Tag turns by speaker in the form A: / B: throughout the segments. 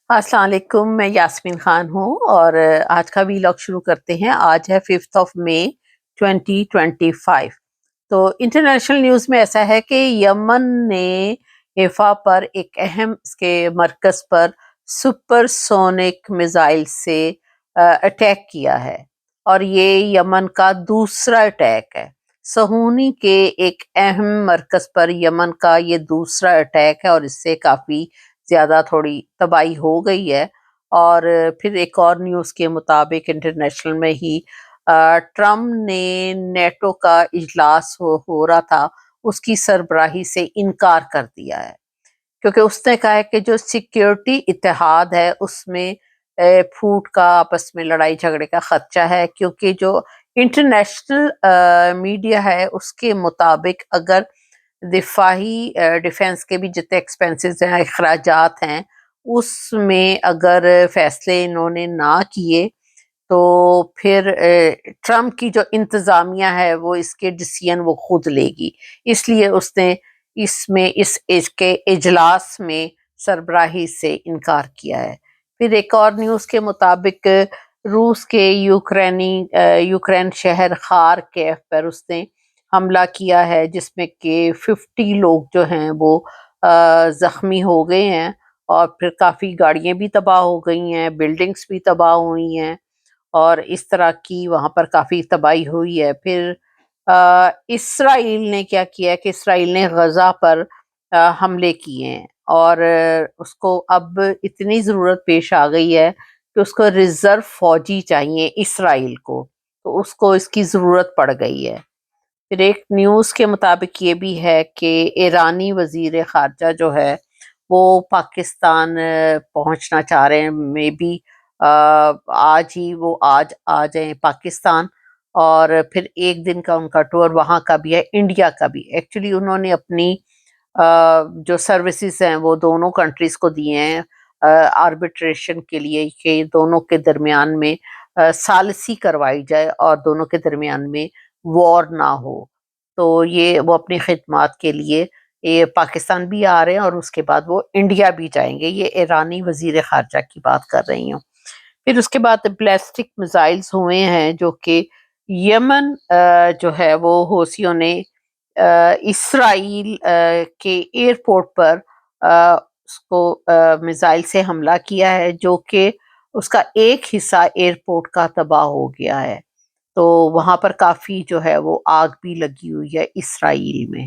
A: السلام علیکم، میں یاسمین خان ہوں اور آج کا ویلاگ شروع کرتے ہیں۔ آج ہے 5 مئی 2025۔ تو انٹرنیشنل نیوز میں ایسا ہے کہ یمن نے حیفا پر ایک اہم اس کے مرکز پر سپر سونک میزائل سے اٹیک کیا ہے، اور یہ یمن کا دوسرا اٹیک ہے۔ صہیونی کے ایک اہم مرکز پر یمن کا یہ دوسرا اٹیک ہے، اور اس سے کافی زیادہ تھوڑی تباہی ہو گئی ہے۔ اور پھر ایک اور نیوز کے مطابق انٹرنیشنل میں ہی ٹرمپ نے نیٹو کا اجلاس ہو رہا تھا، اس کی سربراہی سے انکار کر دیا ہے، کیونکہ اس نے کہا ہے کہ جو سیکیورٹی اتحاد ہے اس میں پھوٹ کا آپس میں لڑائی جھگڑے کا خدشہ ہے، کیونکہ جو انٹرنیشنل میڈیا ہے اس کے مطابق اگر دفاعی ڈیفنس کے بھی جتنے ایکسپینسز ہیں، اخراجات ہیں، اس میں اگر فیصلے انہوں نے نہ کیے تو پھر ٹرمپ کی جو انتظامیہ ہے وہ اس کے ڈیسیژن وہ خود لے گی۔ اس لیے اس نے اس کے اجلاس میں سربراہی سے انکار کیا ہے۔ پھر ایک اور نیوز کے مطابق روس کے یوکرین شہر خارکیف پر اس نے حملہ کیا ہے، جس میں کہ 50 لوگ جو ہیں وہ زخمی ہو گئے ہیں، اور پھر کافی گاڑیاں بھی تباہ ہو گئی ہیں، بلڈنگز بھی تباہ ہوئی ہیں، اور اس طرح کی وہاں پر کافی تباہی ہوئی ہے۔ پھر اسرائیل نے کیا کیا کہ اسرائیل نے غزہ پر حملے کیے ہیں، اور اس کو اب اتنی ضرورت پیش آ گئی ہے کہ اس کو ریزرو فوجی چاہیے اسرائیل کو، تو اس کو اس کی ضرورت پڑ گئی ہے۔ پھر ایک نیوز کے مطابق یہ بھی ہے کہ ایرانی وزیر خارجہ جو ہے وہ پاکستان پہنچنا چاہ رہے ہیں، مے بی آج آ جائیں پاکستان، اور پھر ایک دن کا ان کا ٹور وہاں کا بھی ہے، انڈیا کا بھی۔ ایکچولی انہوں نے اپنی جو سروسز ہیں وہ دونوں کنٹریز کو دیے ہیں آربیٹریشن کے لیے، کہ دونوں کے درمیان میں ثالثی کروائی جائے اور دونوں کے درمیان میں وار نہ ہو۔ تو یہ وہ اپنی خدمات کے لیے یہ پاکستان بھی آ رہے ہیں، اور اس کے بعد وہ انڈیا بھی جائیں گے۔ یہ ایرانی وزیر خارجہ کی بات کر رہی ہوں۔ پھر اس کے بعد بیلسٹک میزائلز ہوئے ہیں جو کہ یمن جو ہے وہ حوثیوں نے اسرائیل کے ایئرپورٹ پر اس کو میزائل سے حملہ کیا ہے، جو کہ اس کا ایک حصہ ایئرپورٹ کا تباہ ہو گیا ہے۔ تو وہاں پر کافی جو ہے وہ آگ بھی لگی ہوئی ہے اسرائیل میں۔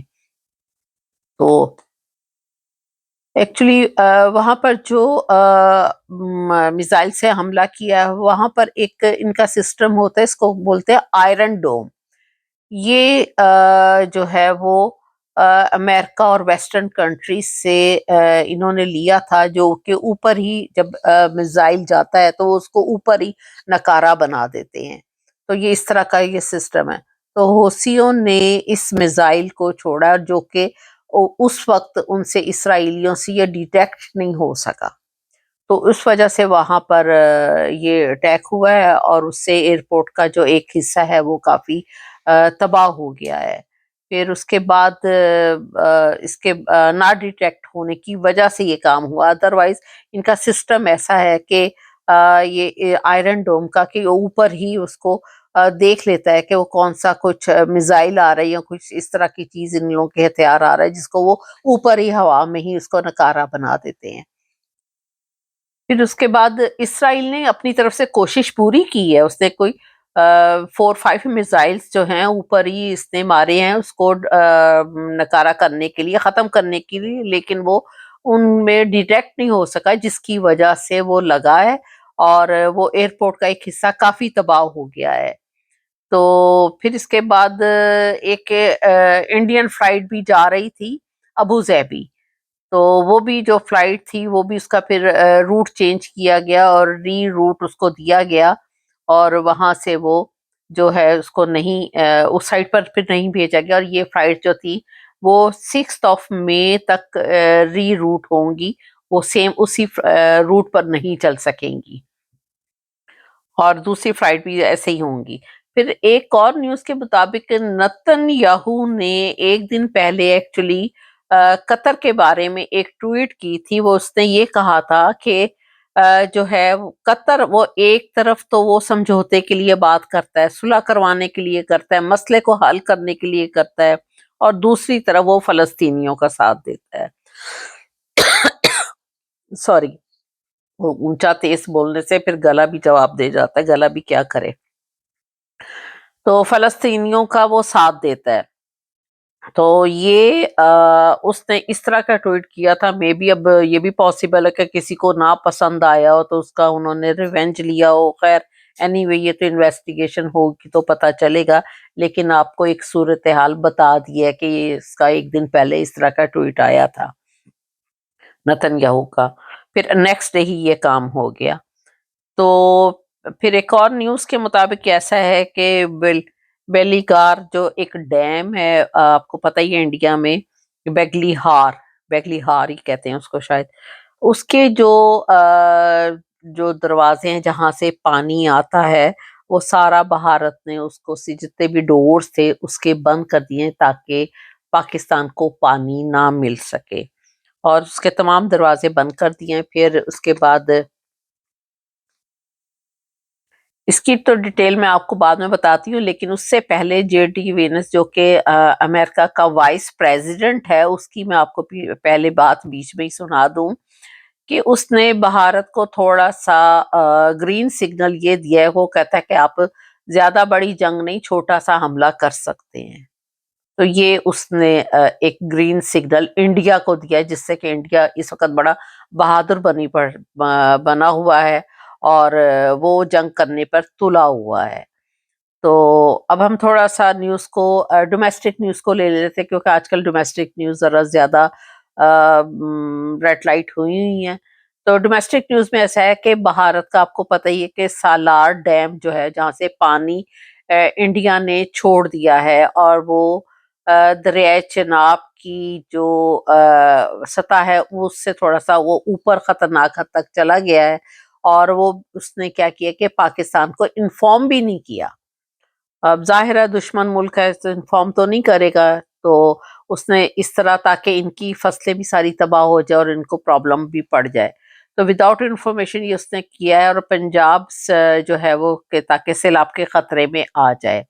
A: تو ایکچولی وہاں پر جو میزائل سے حملہ کیا ہے وہاں پر ایک ان کا سسٹم ہوتا ہے، اس کو بولتے ہیں آئرن ڈوم۔ یہ جو ہے وہ امریکہ اور ویسٹرن کنٹریز سے انہوں نے لیا تھا، جو کہ اوپر ہی جب میزائل جاتا ہے تو وہ اس کو اوپر ہی نکارہ بنا دیتے ہیں۔ تو یہ اس طرح کا یہ سسٹم ہے۔ تو حوثیوں نے اس میزائل کو چھوڑا، جو کہ اس وقت ان سے اسرائیلیوں سے یہ ڈیٹیکٹ نہیں ہو سکا، تو اس وجہ سے وہاں پر یہ اٹیک ہوا ہے، اور اس سے ایئرپورٹ کا جو ایک حصہ ہے وہ کافی تباہ ہو گیا ہے۔ پھر اس کے بعد اس کے نہ ڈیٹیکٹ ہونے کی وجہ سے یہ کام ہوا، ادروائز ان کا سسٹم ایسا ہے کہ یہ آئرن ڈوم کا کہ اوپر ہی اس کو دیکھ لیتا ہے کہ وہ کون سا کچھ میزائل آ رہی ہے، کچھ اس طرح کی چیز ان لوگوں کے ہتھیار آ رہا ہے، جس کو وہ اوپر ہی ہوا میں ہی اس کو نکارہ بنا دیتے ہیں۔ پھر اس کے بعد اسرائیل نے اپنی طرف سے کوشش پوری کی ہے، اس نے کوئی 4-5 میزائلز جو ہیں اوپر ہی اس نے مارے ہیں اس کو نکارہ کرنے کے لیے، ختم کرنے کے لیے، لیکن وہ ان میں ڈیٹیکٹ نہیں ہو سکا، جس کی وجہ سے وہ لگا ہے، اور وہ ایئرپورٹ کا ایک حصہ کافی تباہ ہو گیا ہے۔ تو پھر اس کے بعد ایک انڈین فلائٹ بھی جا رہی تھی ابو ظہبی، تو وہ بھی جو فلائٹ تھی وہ بھی اس کا پھر روٹ چینج کیا گیا اور ری روٹ اس کو دیا گیا، اور وہاں سے وہ جو ہے اس کو نہیں اس سائٹ پر پھر نہیں بھیجا گیا، اور یہ فلائٹ جو تھی وہ 6 تک ری روٹ ہوں گی، وہ سیم اسی روٹ پر نہیں چل سکیں گی، اور دوسری فلائٹ بھی ایسے ہی ہوں گی۔ پھر ایک اور نیوز کے مطابق نتن یاہو نے ایک دن پہلے ایکچولی قطر کے بارے میں ایک ٹویٹ کی تھی، وہ اس نے یہ کہا تھا کہ جو ہے قطر وہ ایک طرف تو وہ سمجھوتے کے لیے بات کرتا ہے، صلح کروانے کے لیے کرتا ہے، مسئلے کو حل کرنے کے لیے کرتا ہے، اور دوسری طرف وہ فلسطینیوں کا ساتھ دیتا ہے. سوری، وہ اونچا تیز بولنے سے پھر گلا بھی جواب دے جاتا ہے، گلا بھی کیا کرے. تو فلسطینیوں کا وہ ساتھ دیتا ہے. تو یہ اس نے اس طرح کا ٹویٹ کیا تھا. مے بی اب یہ بھی پاسبل ہے کہ کسی کو نا پسند آیا ہو تو اس کا انہوں نے ریونج لیا ہو. خیر اینی وے یہ تو انویسٹیگیشن ہوگی تو پتہ چلے گا، لیکن آپ کو ایک صورتحال بتا دی ہے کہ اس کا ایک دن پہلے اس طرح کا ٹویٹ آیا تھا نتن یاہو کا. پھر نیکسٹ ڈے ہی یہ کام ہو گیا. تو پھر ایک اور نیوز کے مطابق ایسا ہے کہ بیلی گار جو ایک ڈیم ہے، آپ کو پتہ ہی ہے انڈیا میں، بیگلی ہار ہی کہتے ہیں اس کو شاید، اس کے جو دروازے ہیں جہاں سے پانی آتا ہے وہ سارا بھارت نے اس کو جتنے بھی ڈورز تھے اس کے بند کر دیے تاکہ پاکستان کو پانی نہ مل سکے، اور اس کے تمام دروازے بند کر دیے. پھر اس کے بعد اس کی تو ڈیٹیل میں آپ کو بعد میں بتاتی ہوں، لیکن اس سے پہلے جے ڈی وینس جو کہ امریکہ کا وائس پریزیڈنٹ ہے، اس کی میں آپ کو پہلے بات بیچ میں ہی سنا دوں کہ اس نے بھارت کو تھوڑا سا گرین سگنل یہ دیا ہے. وہ کہتا ہے کہ آپ زیادہ بڑی جنگ نہیں، چھوٹا سا حملہ کر سکتے ہیں. تو یہ اس نے ایک گرین سگنل انڈیا کو دیا ہے، جس سے کہ انڈیا اس وقت بڑا بہادر بنا ہوا ہے اور وہ جنگ کرنے پر تلا ہوا ہے. تو اب ہم تھوڑا سا نیوز کو ڈومیسٹک نیوز کو لے لیتے ہیں، کیونکہ آج کل ڈومیسٹک نیوز ذرا زیادہ ریڈ لائٹ ہوئی ہیں. تو ڈومیسٹک نیوز میں ایسا ہے کہ بھارت کا آپ کو پتہ ہی ہے کہ سالار ڈیم جو ہے جہاں سے پانی انڈیا نے چھوڑ دیا ہے، اور وہ دریائے چناب کی جو سطح ہے اس سے تھوڑا سا وہ اوپر خطرناک حد تک چلا گیا ہے، اور وہ اس نے کیا کیا کہ پاکستان کو انفارم بھی نہیں کیا. اب ظاہر ہے دشمن ملک ہے تو انفارم تو نہیں کرے گا، تو اس نے اس طرح تاکہ ان کی فصلیں بھی ساری تباہ ہو جائے اور ان کو پرابلم بھی پڑ جائے، تو وداؤٹ انفارمیشن یہ اس نے کیا ہے، اور پنجاب جو ہے وہ تاکہ سیلاب کے خطرے میں آ جائے.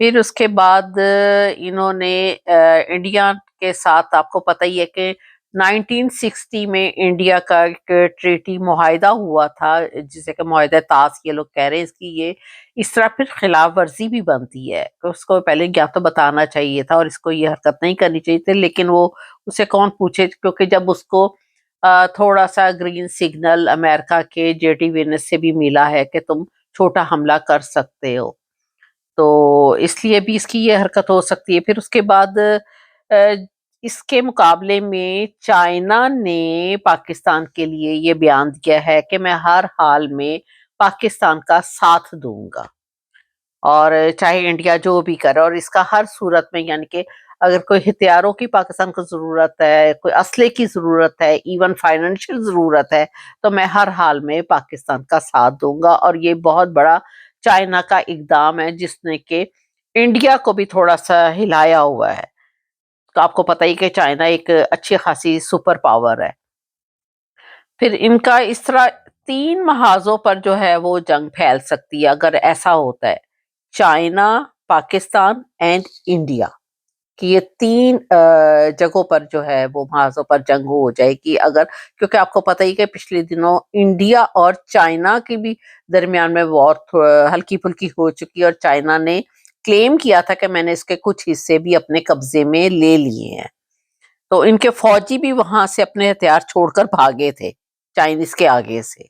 A: پھر اس کے بعد انہوں نے انڈیا کے ساتھ آپ کو پتہ ہی ہے کہ 1960 میں انڈیا کا ایک ٹریٹی معاہدہ ہوا تھا، جسے کہ معاہدہ طاس یہ لوگ کہہ رہے ہیں. اس کی یہ اس طرح پھر خلاف ورزی بھی بنتی ہے کہ اس کو پہلے کیا تو بتانا چاہیے تھا اور اس کو یہ حرکت نہیں کرنی چاہیے تھی، لیکن وہ اسے کون پوچھے، کیونکہ جب اس کو تھوڑا سا گرین سگنل امریکہ کے جے ڈی وینس سے بھی ملا ہے کہ تم چھوٹا حملہ کر سکتے ہو، تو اس لیے بھی اس کی یہ حرکت ہو سکتی ہے. پھر اس کے بعد اس کے مقابلے میں چائنا نے پاکستان کے لیے یہ بیان دیا ہے کہ میں ہر حال میں پاکستان کا ساتھ دوں گا، اور چاہے انڈیا جو بھی کرے، اور اس کا ہر صورت میں، یعنی کہ اگر کوئی ہتھیاروں کی پاکستان کو ضرورت ہے، کوئی اسلحے کی ضرورت ہے، ایون فائنینشیل ضرورت ہے، تو میں ہر حال میں پاکستان کا ساتھ دوں گا. اور یہ بہت بڑا چائنا کا اقدام ہے جس نے کہ انڈیا کو بھی تھوڑا سا ہلایا ہوا ہے. تو آپ کو پتہ ہی کہ چائنا ایک اچھی خاصی سپر پاور ہے. پھر ان کا اس طرح 3 محاذوں پر جو ہے وہ جنگ پھیل سکتی ہے اگر ایسا ہوتا ہے. چائنا، پاکستان اینڈ انڈیا کہ یہ 3 جگہوں پر جو ہے وہ محاذوں پر جنگ ہو جائے گی. اگر کیونکہ آپ کو پتہ ہی کہ پچھلے دنوں انڈیا اور چائنا کے بھی درمیان میں وار ہلکی پھلکی ہو چکی، اور چائنا نے کلیم کیا تھا کہ میں نے اس کے کچھ حصے بھی اپنے قبضے میں لے لیے ہیں. تو ان کے فوجی بھی وہاں سے اپنے ہتھیار چھوڑ کر بھاگے تھے چائنیز کے آگے سے.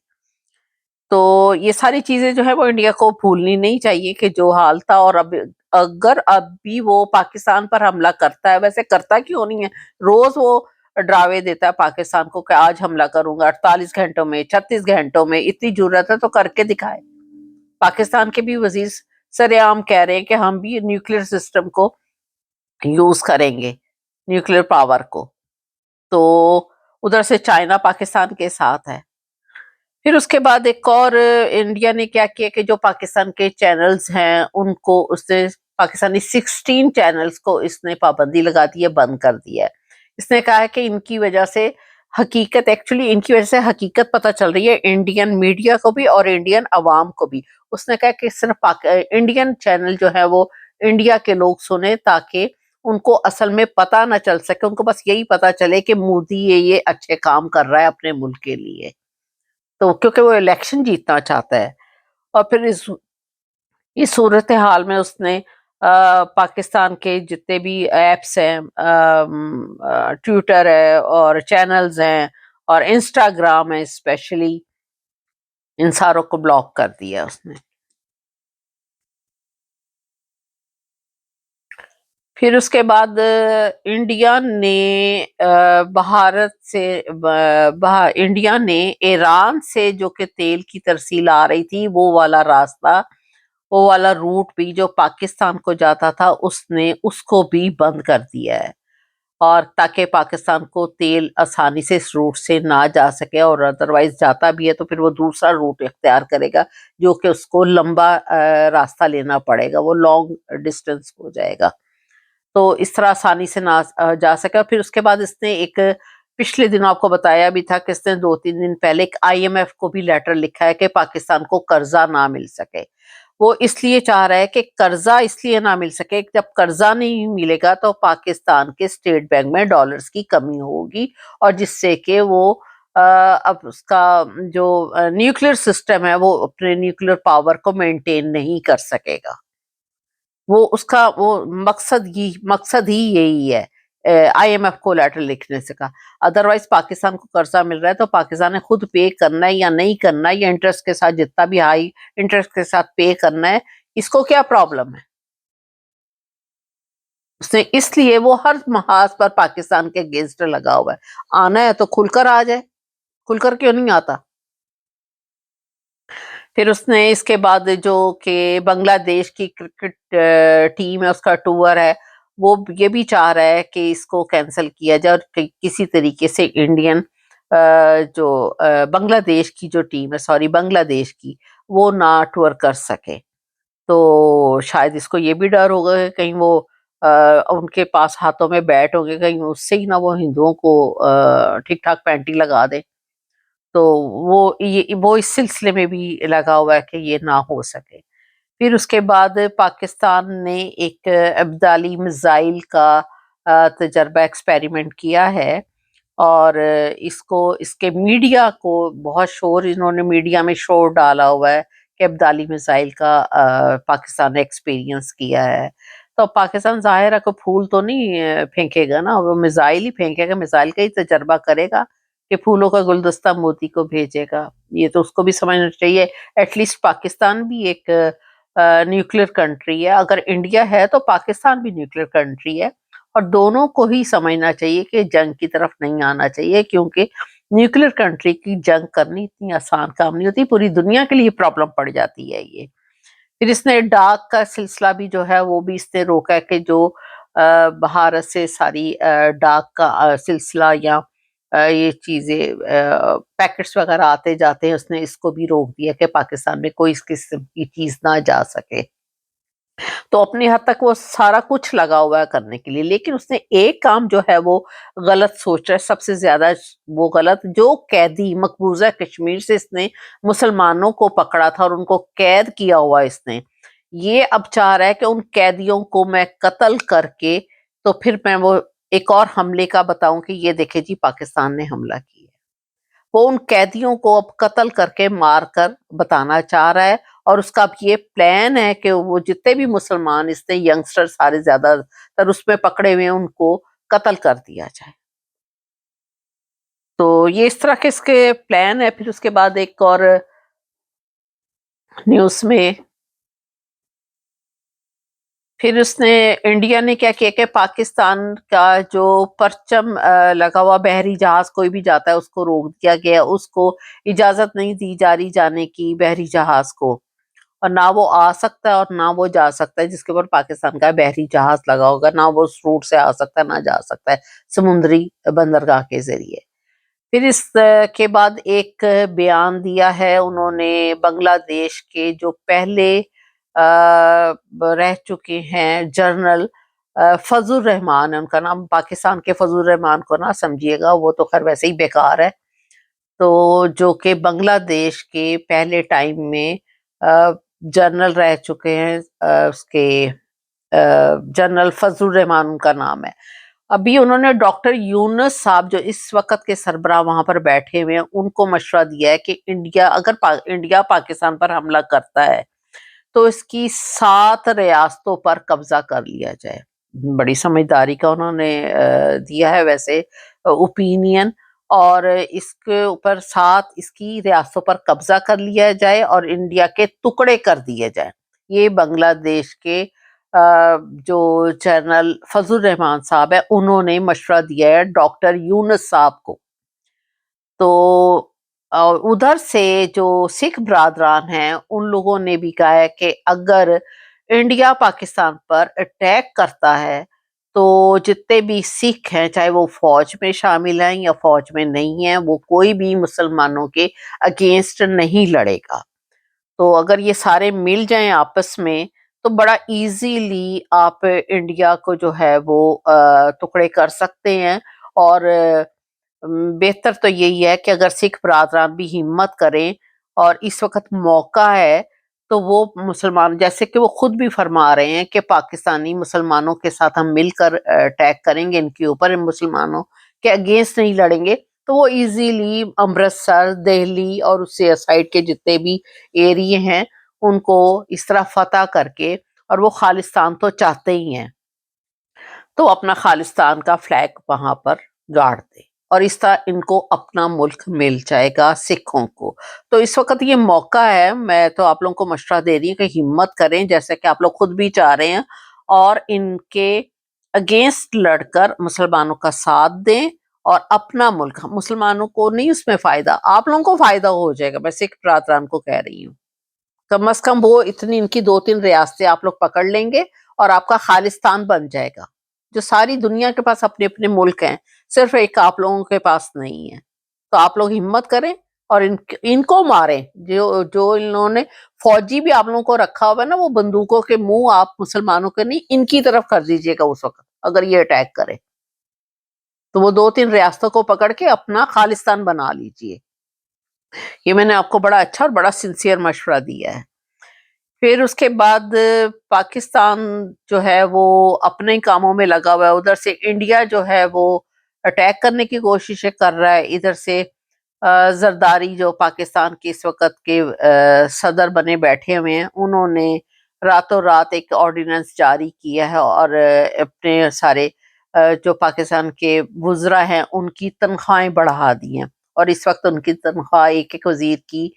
A: تو یہ ساری چیزیں جو ہے وہ انڈیا کو بھولنی نہیں چاہیے کہ جو حال تھا، اور اگر اب بھی وہ پاکستان پر حملہ کرتا ہے، ویسے کرتا کیوں نہیں ہے، روز وہ ڈراوے دیتا ہے پاکستان کو کہ آج حملہ کروں گا 48 گھنٹوں میں، 36 گھنٹوں میں، اتنی جرأت ہے تو کر کے دکھائے. پاکستان کے بھی وزیر سر عام کہہ رہے ہیں کہ ہم بھی نیوکلیر سسٹم کو یوز کریں گے، نیوکلیر پاور کو. تو ادھر سے چائنا پاکستان کے ساتھ ہے. پھر اس کے بعد ایک اور انڈیا نے کیا کیا کہ جو پاکستان کے چینلز ہیں ان کو اس نے پاکستانی 16 چینلز کو اس نے پابندی لگا دی ہے، بند کر دیا ہے. اس نے کہا ہے کہ ان کی وجہ سے حقیقت ایکچولی ان کی وجہ سے حقیقت پتہ چل رہی ہے انڈین میڈیا کو بھی اور انڈین عوام کو بھی. اس نے کہا کہ صرف انڈین چینل جو ہے وہ انڈیا کے لوگ سنیں تاکہ ان کو اصل میں پتہ نہ چل سکے، ان کو بس یہی پتہ چلے کہ مودی یہ اچھے کام کر رہا ہے اپنے ملک کے لیے، تو کیونکہ وہ الیکشن جیتنا چاہتا ہے. اور پھر اس صورتحال میں اس نے پاکستان کے جتنے بھی ایپس ہیں، ٹویٹر ہے اور چینلز ہیں اور انسٹاگرام ہے اسپیشلی، ان ساروں کو بلاک کر دیا اس نے. پھر اس کے بعد انڈیا نے بھارت سے انڈیا نے ایران سے جو کہ تیل کی ترسیل آ رہی تھی وہ والا راستہ، وہ والا روٹ بھی جو پاکستان کو جاتا تھا اس نے اس کو بھی بند کر دیا ہے، اور تاکہ پاکستان کو تیل آسانی سے اس روٹ سے نہ جا سکے، اور ادروائز جاتا بھی ہے تو پھر وہ دوسرا روٹ اختیار کرے گا جو کہ اس کو لمبا راستہ لینا پڑے گا، وہ لانگ ڈسٹینس ہو جائے گا، تو اس طرح آسانی سے نہ جا سکا. پھر اس کے بعد اس نے ایک پچھلے دنوں آپ کو بتایا بھی تھا کہ اس نے 2-3 دن پہلے ایک IMF کو بھی لیٹر لکھا ہے کہ پاکستان کو قرضہ نہ مل سکے. وہ اس لیے چاہ رہا ہے کہ قرضہ اس لیے نہ مل سکے، جب قرضہ نہیں ملے گا تو پاکستان کے اسٹیٹ بینک میں ڈالرز کی کمی ہوگی، اور جس سے کہ وہ اب اس کا جو نیوکلیر سسٹم ہے وہ اپنے نیوکلیر پاور کو مینٹین نہیں کر سکے گا. وہ اس کا وہ مقصد ہی یہی ہے IMF کو لیٹر لکھنے سے کا. ادروائز پاکستان کو قرضہ مل رہا ہے تو پاکستان نے خود پے کرنا ہے یا نہیں کرنا ہے، یا انٹرسٹ کے ساتھ جتنا بھی ہائی انٹرسٹ کے ساتھ پے کرنا ہے، اس کو کیا پرابلم ہے. اس نے اس لیے وہ ہر محاذ پر پاکستان کے اگینسٹ لگا ہوا ہے. آنا ہے تو کھل کر آ جائے، کھل کر کیوں نہیں آتا. پھر اس نے اس کے بعد جو کہ بنگلہ دیش کی کرکٹ ٹیم ہے اس کا ٹور ہے، وہ یہ بھی چاہ رہا ہے کہ اس کو کینسل کیا جائے اور کسی طریقے سے انڈین جو بنگلہ دیش کی جو ٹیم ہے، بنگلہ دیش کی، وہ نہ ٹور کر سکے. تو شاید اس کو یہ بھی ڈر ہوگا کہ کہیں وہ ان کے پاس ہاتھوں میں بیٹ ہوں گے، کہیں اس سے ہی نہ وہ ہندوؤں کو ٹھیک ٹھاک پینٹی لگا دے. تو وہ اس سلسلے میں بھی لگا ہوا ہے کہ یہ نہ ہو سکے. پھر اس کے بعد پاکستان نے ایک ابدالی میزائل کا تجربہ ایکسپیریمنٹ کیا ہے، اور اس کے میڈیا کو بہت شور، انہوں نے میڈیا میں شور ڈالا ہوا ہے کہ ابدالی میزائل کا پاکستان نے ایکسپیرینس کیا ہے. تو پاکستان ظاہر ہے کہ پھول تو نہیں پھینکے گا نا، وہ میزائل ہی پھینکے گا، میزائل کا ہی تجربہ کرے گا کہ پھولوں کا گلدستہ موتی کو بھیجے گا. یہ تو اس کو بھی سمجھنا چاہیے. ایٹ لیسٹ پاکستان بھی ایک نیوکلیر کنٹری ہے، اگر انڈیا ہے تو پاکستان بھی نیوکلیر کنٹری ہے، اور دونوں کو ہی سمجھنا چاہیے کہ جنگ کی طرف نہیں آنا چاہیے، کیونکہ نیوکلیر کنٹری کی جنگ کرنی اتنی آسان کام نہیں ہوتی، پوری دنیا کے لیے پرابلم پڑ جاتی ہے یہ. پھر اس نے ڈاک کا سلسلہ بھی جو ہے وہ بھی اس نے روکا ہے کہ جو بھارت سے ساری ڈاک کا سلسلہ یا یہ چیزیں پیکٹس وغیرہ آتے جاتے ہیں، اس نے اس کو بھی روک دیا کہ پاکستان میں کوئی اس قسم کی چیز نہ جا سکے. تو اپنی حد تک وہ سارا کچھ لگا ہوا ہے کرنے کے لیے، لیکن اس نے ایک کام جو ہے وہ غلط سوچ رہا ہے، سب سے زیادہ وہ غلط، جو قیدی مقبوضہ کشمیر سے اس نے مسلمانوں کو پکڑا تھا اور ان کو قید کیا ہوا اس نے، یہ اب چاہ رہا ہے کہ ان قیدیوں کو میں قتل کر کے تو پھر میں وہ ایک اور حملے کا بتاؤں کہ یہ دیکھے جی پاکستان نے حملہ کیا. وہ ان قیدیوں کو اب قتل کر کے مار کر بتانا چاہ رہا ہے، اور اس کا اب یہ پلان ہے کہ وہ جتنے بھی مسلمان اس نے ینگسٹر سارے زیادہ تر اس میں پکڑے ہوئے ہیں ان کو قتل کر دیا جائے. تو یہ اس طرح کے اس کے پلان ہے. پھر اس کے بعد ایک اور نیوز میں پھر اس نے انڈیا نے کیا کیا کہ پاکستان کا جو پرچم لگا ہوا بحری جہاز کوئی بھی جاتا ہے اس کو روک دیا گیا، اس کو اجازت نہیں دی جا رہی جانے کی بحری جہاز کو، اور نہ وہ آ سکتا ہے اور نہ وہ جا سکتا ہے جس کے اوپر پاکستان کا بحری جہاز لگا ہوگا، نہ وہ اس روٹ سے آ سکتا ہے نہ جا سکتا ہے سمندری بندرگاہ کے ذریعے. پھر اس کے بعد ایک بیان دیا ہے انہوں نے بنگلہ دیش کے جو پہلے رہ چکے ہیں جنرل فضل الرحمان ہے ان کا نام، پاکستان کے فضل الرحمان کو نہ سمجھیے گا، وہ تو خیر ویسے ہی بیکار ہے. تو جو کہ بنگلہ دیش کے پہلے ٹائم میں جنرل رہ چکے ہیں، اس کے جنرل فضل الرحمان ان کا نام ہے. ابھی انہوں نے ڈاکٹر یونس صاحب جو اس وقت کے سربراہ وہاں پر بیٹھے ہوئے ہیں ان کو مشورہ دیا ہے کہ انڈیا پاکستان پر حملہ کرتا ہے تو اس کی 7 ریاستوں پر قبضہ کر لیا جائے. بڑی سمجھداری کا انہوں نے دیا ہے ویسے اوپینین، اور اس کے اوپر 7 اس کی ریاستوں پر قبضہ کر لیا جائے اور انڈیا کے ٹکڑے کر دیے جائیں. یہ بنگلہ دیش کے جو جنرل فضل الرحمان صاحب ہے انہوں نے مشورہ دیا ہے ڈاکٹر یونس صاحب کو. تو ادھر سے جو سکھ برادران ہیں ان لوگوں نے بھی کہا ہے کہ اگر انڈیا پاکستان پر اٹیک کرتا ہے تو جتنے بھی سکھ ہیں چاہے وہ فوج میں شامل ہیں یا فوج میں نہیں ہیں، وہ کوئی بھی مسلمانوں کے اگینسٹ نہیں لڑے گا. تو اگر یہ سارے مل جائیں آپس میں تو بڑا ایزیلی آپ انڈیا کو جو ہے وہ ٹکڑے کر سکتے ہیں. اور بہتر تو یہی ہے کہ اگر سکھ برادران بھی ہمت کریں اور اس وقت موقع ہے تو وہ مسلمان، جیسے کہ وہ خود بھی فرما رہے ہیں کہ پاکستانی مسلمانوں کے ساتھ ہم مل کر اٹیک کریں گے، ان کے اوپر مسلمانوں کے اگینسٹ نہیں لڑیں گے، تو وہ ایزیلی امرتسر، دہلی اور اس سے سائڈ کے جتنے بھی ایریے ہیں ان کو اس طرح فتح کر کے، اور وہ خالستان تو چاہتے ہی ہیں، تو اپنا خالستان کا فلیگ وہاں پر گاڑ دے اور اس طرح ان کو اپنا ملک مل جائے گا سکھوں کو. تو اس وقت یہ موقع ہے، میں تو آپ لوگوں کو مشورہ دے رہی ہوں کہ ہمت کریں جیسے کہ آپ لوگ خود بھی چاہ رہے ہیں، اور ان کے اگینسٹ لڑ کر مسلمانوں کا ساتھ دیں اور اپنا ملک، مسلمانوں کو نہیں اس میں فائدہ، آپ لوگوں کو فائدہ ہو جائے گا. میں سکھ برادران کو کہہ رہی ہوں کم از کم وہ اتنی ان کی 2-3 ریاستیں آپ لوگ پکڑ لیں گے اور آپ کا خالستان بن جائے گا. جو ساری دنیا کے پاس اپنے اپنے ملک ہیں، صرف ایک آپ لوگوں کے پاس نہیں ہے. تو آپ لوگ ہمت کریں اور ان کو ماریں. جو انہوں نے فوجی بھی آپ لوگوں کو رکھا ہوا ہے نا، وہ بندوقوں کے منہ آپ مسلمانوں کے نہیں، ان کی طرف کر دیجیے گا اس وقت اگر یہ اٹیک کرے تو وہ 2-3 ریاستوں کو پکڑ کے اپنا خالستان بنا لیجیے. یہ میں نے آپ کو بڑا اچھا اور بڑا سنسیئر مشورہ دیا ہے. پھر اس کے بعد پاکستان جو ہے وہ اپنے کاموں میں لگا ہوا ہے، ادھر سے انڈیا جو ہے وہ اٹیک کرنے کی کوششیں کر رہا ہے. ادھر سے زرداری جو پاکستان کے اس وقت کے صدر بنے بیٹھے ہوئے ہیں، انہوں نے راتوں رات ایک آرڈیننس جاری کیا ہے اور اپنے سارے جو پاکستان کے وزراء ہیں ان کی تنخواہیں بڑھا دی ہیں. اور اس وقت ان کی تنخواہ ایک ایک وزیر کی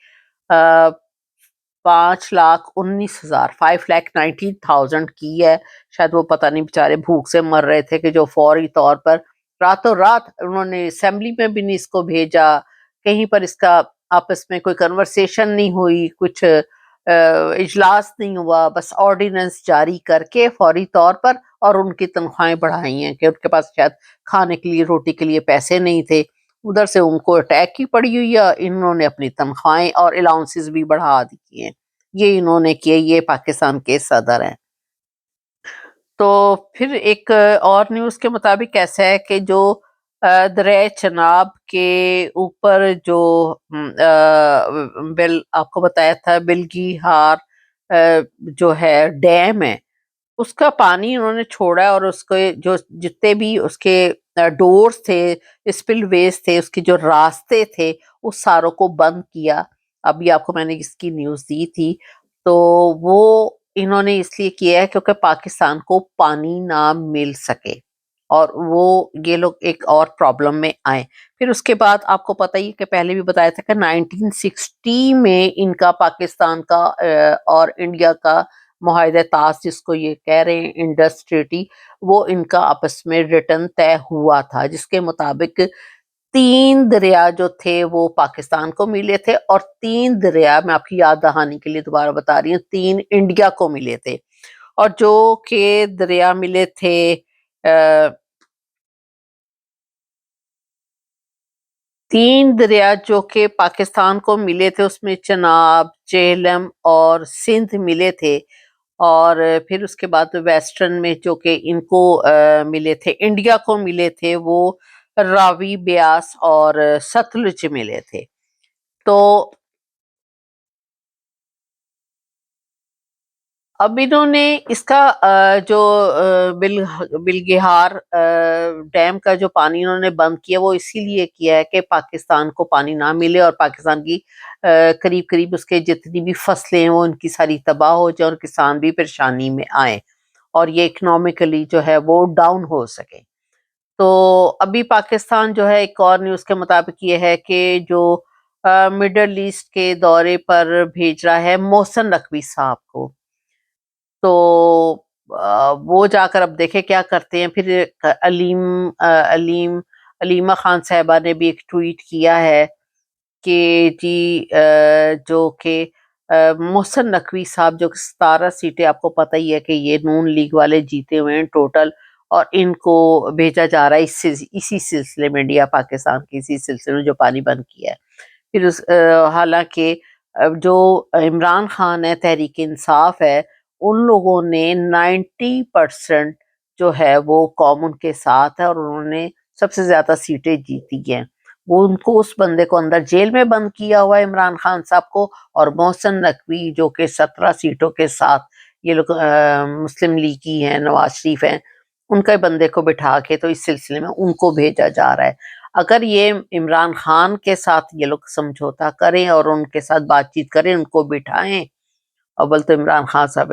A: 5,19,000 5,19,000 کی ہے. شاید وہ پتہ نہیں بیچارے بھوک سے مر رہے تھے کہ جو فوری طور پر راتوں رات انہوں نے اسمبلی میں بھی نہیں اس کو بھیجا، کہیں پر اس کا آپس میں کوئی کنورسیشن نہیں ہوئی، کچھ اجلاس نہیں ہوا، بس آرڈیننس جاری کر کے فوری طور پر، اور ان کی تنخواہیں بڑھائی ہیں کہ ان کے پاس شاید کھانے کے لیے، روٹی کے لیے پیسے نہیں تھے. ادھر سے ان کو اٹیک کی پڑی ہوئی ہے، انہوں نے اپنی تنخواہیں اور الاؤنسز بھی بڑھا دی ہیں. یہ انہوں نے کیے، یہ پاکستان کے صدر ہیں. تو پھر ایک اور نیوز کے مطابق ایسا ہے کہ جو دریائے چناب کے اوپر جو بل آپ کو بتایا تھا بلگی ہار جو ہے ڈیم ہے، اس کا پانی انہوں نے چھوڑا ہے، اور اس کے جو جتنے بھی اس کے ڈورز تھے، اسپل ویز تھے، اس کے جو راستے تھے، اس ساروں کو بند کیا. ابھی آپ کو میں نے اس کی نیوز دی تھی. تو وہ انہوں نے اس لیے کیا ہے کیونکہ پاکستان کو پانی نہ مل سکے، اور وہ یہ لوگ ایک اور پرابلم میں آئے. پھر اس کے بعد آپ کو پتہ ہی کہ پہلے بھی بتایا تھا کہ 1960 میں ان کا پاکستان کا اور انڈیا کا معاہدہ طاس جس کو یہ کہہ رہے ہیں انڈس ٹریٹی، وہ ان کا آپس میں ریٹن طے ہوا تھا، جس کے مطابق 3 دریا جو تھے وہ پاکستان کو ملے تھے، اور 3 دریا میں آپ کی یاد دہانی کے لیے دوبارہ بتا رہی ہوں 3 انڈیا کو ملے تھے. اور جو کہ دریا ملے تھے 3 دریا جو کہ پاکستان کو ملے تھے اس میں چناب، جہلم اور سندھ ملے تھے. اور پھر اس کے بعد ویسٹرن میں جو کہ ان کو ملے تھے، انڈیا کو ملے تھے، وہ راوی، بیاس اور ستلج ملے تھے. تو اب انہوں نے اس کا جو بلگہار ڈیم کا جو پانی انہوں نے بند کیا، وہ اسی لیے کیا ہے کہ پاکستان کو پانی نہ ملے اور پاکستان کی قریب قریب اس کے جتنی بھی فصلیں ہیں وہ ان کی ساری تباہ ہو جائیں اور کسان بھی پریشانی میں آئیں اور یہ اکنامکلی جو ہے وہ ڈاؤن ہو سکے. تو ابھی پاکستان جو ہے ایک اور نیوز کے مطابق یہ ہے کہ جو مڈل ایسٹ کے دورے پر بھیج رہا ہے محسن نقوی صاحب کو. تو وہ جا کر اب دیکھیں کیا کرتے ہیں. پھر علیمہ خان صاحبہ نے بھی ایک ٹویٹ کیا ہے کہ جی جو کہ محسن نقوی صاحب جو 17 سیٹیں، آپ کو پتہ ہی ہے کہ یہ نون لیگ والے جیتے ہوئے ہیں ٹوٹل، اور ان کو بھیجا جا رہا ہے اسی سلسلے میں، انڈیا پاکستان کی اسی سلسلے میں جو پانی بند کیا ہے. پھر حالانکہ جو عمران خان ہے، تحریک انصاف ہے، ان لوگوں نے 90% جو ہے وہ قوم ان کے ساتھ ہے اور انہوں نے سب سے زیادہ سیٹیں جیتی ہیں. وہ ان کو اس بندے کو اندر جیل میں بند کیا ہوا ہے عمران خان صاحب کو، اور محسن نقوی جو کہ 17 سیٹوں کے ساتھ یہ لوگ مسلم لیگی ہیں، نواز شریف ہیں، ان کے بندے کو بٹھا کے تو اس سلسلے میں ان کو بھیجا جا رہا ہے. اگر یہ عمران خان کے ساتھ یہ لوگ سمجھوتا کریں اور ان کے ساتھ بات چیت کریں، ان کو بٹھائیں. اول تو عمران خان صاحب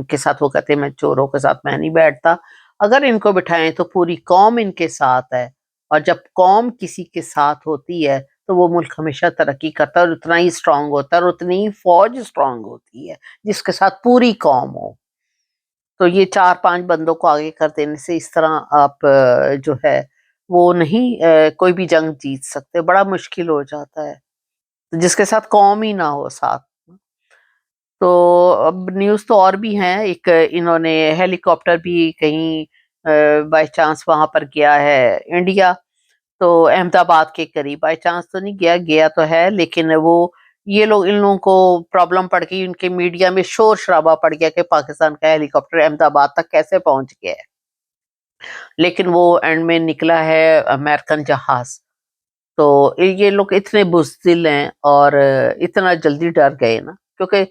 A: کے ساتھ وہ کہتے ہیں میں چوروں کے ساتھ میں نہیں بیٹھتا. اگر ان کو بٹھائیں تو پوری قوم ان کے ساتھ ہے، اور جب قوم کسی کے ساتھ ہوتی ہے تو وہ ملک ہمیشہ ترقی کرتا ہے اور اتنا ہی اسٹرانگ ہوتا ہے اور اتنی ہی فوج اسٹرانگ ہوتی ہے جس کے ساتھ پوری قوم ہو. تو یہ 4-5 بندوں کو آگے کر دینے سے اس طرح آپ جو ہے وہ نہیں کوئی بھی جنگ جیت سکتے، بڑا مشکل ہو جاتا ہے جس کے ساتھ قوم ہی نہ ہو ساتھ. تو اب نیوز تو اور بھی ہیں. ایک انہوں نے ہیلی کاپٹر بھی کہیں بائی چانس وہاں پر گیا ہے انڈیا، تو احمد آباد کے قریب، بائی چانس تو نہیں گیا، گیا تو ہے، لیکن وہ یہ لوگ ان لوگوں کو پرابلم پڑ گئی، ان کے میڈیا میں شور شرابہ پڑ گیا کہ پاکستان کا ہیلی کاپٹر احمد آباد تک کیسے پہنچ گیا ہے، لیکن وہ اینڈ میں نکلا ہے امریکن جہاز. تو یہ لوگ اتنے بزدل ہیں اور اتنا جلدی ڈر گئے نا، کیونکہ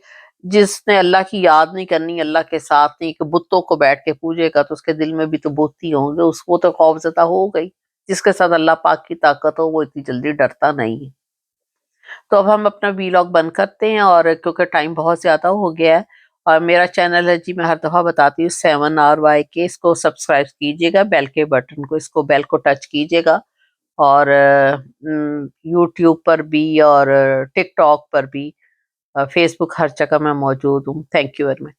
A: جس نے اللہ کی یاد نہیں کرنی، اللہ کے ساتھ نہیں، کہ بتوں کو بیٹھ کے پوجے گا تو اس کے دل میں بھی تو بت ہی ہوں گے، اس کو تو خوف زدہ ہو گئی. جس کے ساتھ اللہ پاک کی طاقت ہو وہ اتنی جلدی ڈرتا نہیں ہے. تو اب ہم اپنا ویلاگ بند کرتے ہیں، اور کیونکہ ٹائم بہت زیادہ ہو گیا ہے، اور میرا چینل ہے جی، میں ہر دفعہ بتاتی ہوں 7RY کے، اس کو سبسکرائب کیجیے گا، بیل کے بٹن کو، اس کو بیل کو ٹچ کیجیے گا. اور یوٹیوب پر بھی اور ٹک ٹاک پر بھی، فیس بک، ہر جگہ میں موجود ہوں. Thank you very much.